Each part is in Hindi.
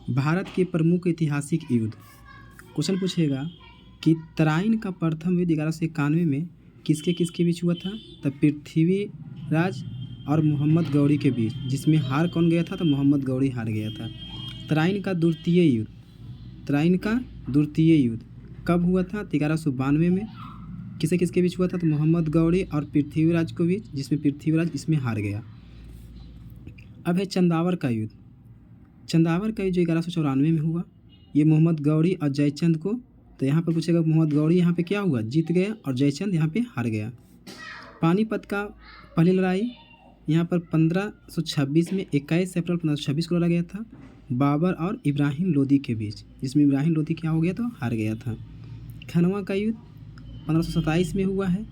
भारत के प्रमुख ऐतिहासिक युद्ध। क्वेश्चन पूछेगा कि तराइन का प्रथम युद्ध 1191 में किसके किसके बीच हुआ था। तब पृथ्वीराज और मोहम्मद गौरी के बीच, जिसमें हार कौन गया था, तो मोहम्मद गौरी हार गया था। तराइन का द्वितीय युद्ध कब हुआ था, 1192 में। किसे किसके बीच हुआ था, तो मोहम्मद गौरी और पृथ्वीराज के बीच, जिसमें पृथ्वीराज इसमें हार गया। अब है चंदावर का युद्ध। चंदावर का युद्ध जो 1194 में हुआ, ये मोहम्मद गौरी और जयचंद को, तो यहाँ पर पूछेगा मोहम्मद गौरी यहाँ पे क्या हुआ, जीत गया, और जयचंद यहाँ पे हार गया। पानीपत का पहली लड़ाई यहाँ पर 1526 में 21 अप्रैल 1526 को लड़ा गया था, बाबर और इब्राहिम लोदी के बीच, जिसमें इब्राहिम लोदी क्या हो गया, तो हार गया था। खनवा का युद्ध 1527 में हुआ है,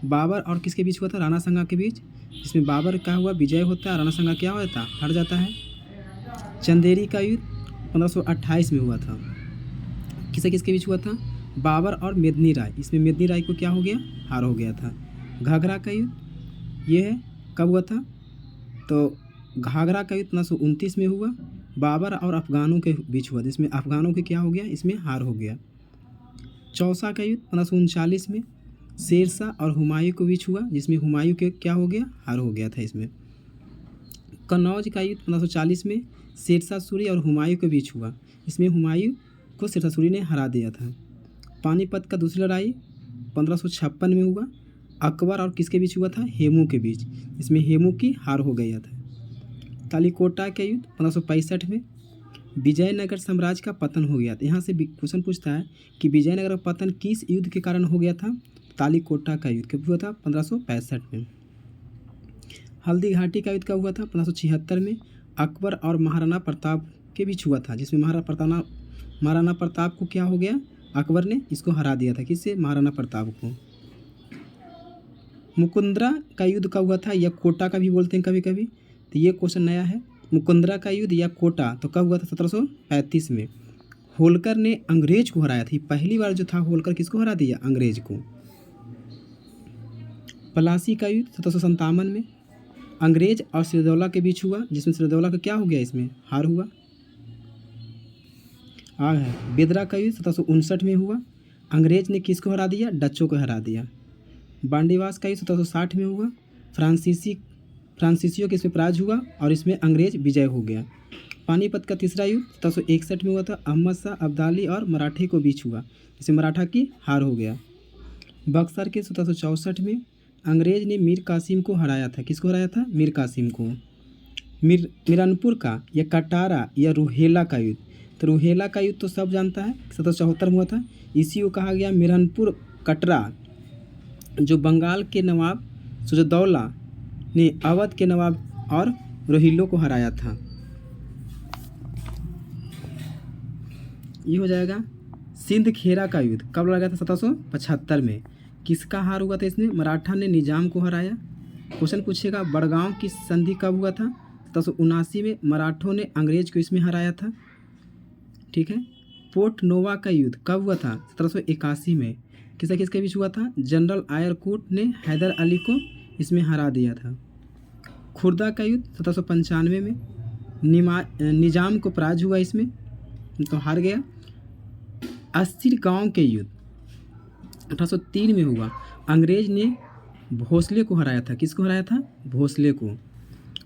बाबर और किसके बीच हुआ था, राणा संगा के बीच, जिसमें बाबर का हुआ विजय होता है, राणा संगा क्या होता है, हार जाता है। चंदेरी का युद्ध 1528 में हुआ था, किसे किसके बीच हुआ था, बाबर और मेदिनी राय, इसमें मेदिनी राय को क्या हो गया, हार हो गया था। घाघरा का युद्ध ये है, कब हुआ था, तो घाघरा का युद्ध 1529 में हुआ, बाबर और अफ़गानों के बीच हुआ, जिसमें अफ़गानों के क्या हो गया, इसमें हार हो गया। चौसा का युद्ध 1539 में शेरशाह और हुमायूं के बीच हुआ, जिसमें हुमायूं के क्या हो गया, हार हो गया था इसमें। कन्नौज का युद्ध 1540 में शेरशाह सूरी और हुमायूं के बीच हुआ, इसमें हुमायूं को शेरशाह सूरी ने हरा दिया था। पानीपत का दूसरी लड़ाई 1556 में हुआ, अकबर और किसके बीच हुआ था, हेमू के बीच, इसमें हेमू की हार हो गया था। तालीकोटा का युद्ध 1565 में विजयनगर साम्राज्य का पतन हो गया था। यहाँ से क्वेश्चन पूछता है कि विजयनगर का पतन किस युद्ध के कारण हो गया था, तालीकोटा का युद्ध कब हुआ था, 1565 में। हल्दी घाटी का युद्ध कब हुआ था, 1576 में, अकबर और महाराणा प्रताप के बीच हुआ था, जिसमें महाराणा प्रताप को क्या हो गया, अकबर ने इसको हरा दिया था, किससे, महाराणा प्रताप को। मुकुंदरा का युद्ध कब हुआ था, या कोटा का भी बोलते हैं कभी कभी, तो ये क्वेश्चन नया है। मुकुंदरा का युद्ध या कोटा तो कब हुआ था, 1735 में। होलकर ने अंग्रेज को हराया था, पहली बार जो था होलकर किसको हरा दिया, अंग्रेज को। पलासी का युद्ध 1757 में अंग्रेज और सिरदौला के बीच हुआ, जिसमें सिरदौला का क्या हो गया, इसमें हार हुआ। आग है बेदरा का युद्ध 1759 में हुआ, अंग्रेज ने किसको हरा दिया, डच्चों को हरा दिया। बांडीवास का युद्ध 1760 में हुआ, फ्रांसीसियों के इसमें पराजय हुआ और इसमें अंग्रेज विजय हो गया। पानीपत का तीसरा युद्ध 1761 में हुआ था, अहमद शाह अब्दाली और मराठे को बीच हुआ, जिसमें मराठा की हार हो गया। बक्सर के 1764 में अंग्रेज ने मीर कासिम को हराया था, किसको हराया था, मीर कासिम को। मिरनपुर का या कटारा या रूहेला का युद्ध, तो रूहेला का युद्ध तो सब जानता है, 1774 में हुआ था, इसी को कहा गया मिरनपुर कटरा, जो बंगाल के नवाब सुजदौला ने अवध के नवाब और रोहिल्लों को हराया था। ये हो जाएगा। सिंध खेरा का युद्ध कब लड़ा गया था, 1775 में, किसका हार हुआ था, इसमें मराठा ने निजाम को हराया। क्वेश्चन पूछेगा बड़गांव की संधि कब हुआ था, 1779 में, मराठों ने अंग्रेज को इसमें हराया था। ठीक है। पोर्ट नोवा का युद्ध कब हुआ था, 1781 में, किसके बीच हुआ था, जनरल आयरकूट ने हैदर अली को इसमें हरा दिया था। खुर्दा का युद्ध 1795 में निजाम को पराजय हुआ, इसमें तो हार गया। अस्सिर गांव के युद्ध 1803 में हुआ, अंग्रेज ने भोसले को हराया था, किसको हराया था, भोसले को।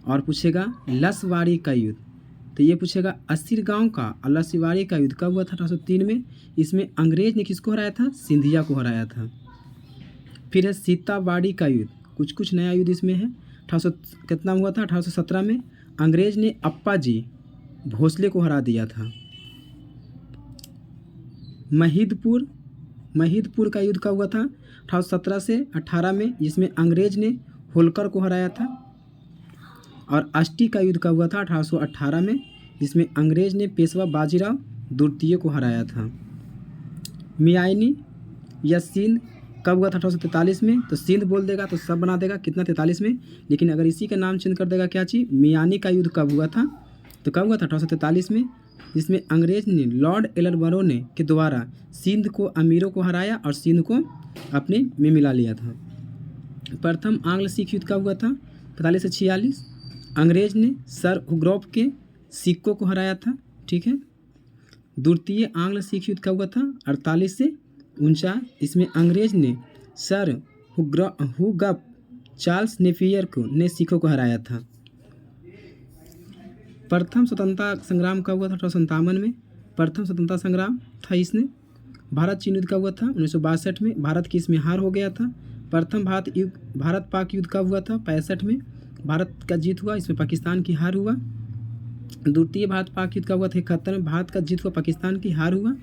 और पूछेगा लसवाड़ी का युद्ध, तो ये पूछेगा अस्सिर गांव का और लसवाड़ी का युद्ध कब हुआ था, 1803 में, इसमें अंग्रेज ने किसको हराया था, सिंधिया को हराया था। फिर है सीताबाड़ी का युद्ध, कुछ नया युद्ध इसमें है, कितना हुआ था, 1817 में, अंग्रेज ने अप्पा जी भोसले को हरा दिया था। महिदपुर का युद्ध कब हुआ था, 1817 से 18 में, जिसमें अंग्रेज ने होलकर को हराया था। और अष्टी का युद्ध कब हुआ था, 1818 में, जिसमें अंग्रेज ने पेशवा बाजीराव द्वितीय को हराया था। मियानी या सिंध कब हुआ था, 1843 में, तो सिंध बोल देगा तो सब बना देगा, कितना, 43 में, लेकिन अगर इसी का नाम चेंज कर देगा क्या चीज़, मियानी का युद्ध कब हुआ था, तो कब हुआ था, 1843 में, जिसमें अंग्रेज ने लॉर्ड एलरबरो के द्वारा सिंध को अमीरों को हराया और सिंध को अपने में मिला लिया था। प्रथम आंग्ल सिख युद्ध कब हुआ था, 45 से 46, अंग्रेज ने सर हुग्रॉफ के सिक्कों को हराया था, ठीक है। द्वितीय आंग्ल सिख युद्ध कब हुआ था? 48 से 49। इसमें अंग्रेज ने सर हुगअप चार्ल्स नेपियर ने सिखों को हराया था। प्रथम स्वतंत्रता संग्राम कब हुआ था? 1857 में प्रथम स्वतंत्रता संग्राम था इसने। भारत चीन युद्ध कब हुआ था? 1962 में। भारत की इसमें हार हो गया था। प्रथम भारत पाक युद्ध कब हुआ था? 65 में। भारत का जीत हुआ, इसमें पाकिस्तान की हार हुआ। द्वितीय भारत पाक युद्ध कब हुआ था? 71 में। भारत का जीत हुआ, पाकिस्तान की हार हुआ।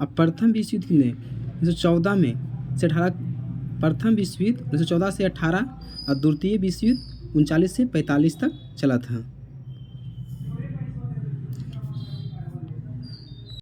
अब प्रथम विश्व युद्ध ने 1914 में से 18 प्रथम विश्व युद्ध 1914 से 18 और द्वितीय विश्व युद्ध 39 से 45 तक चला था।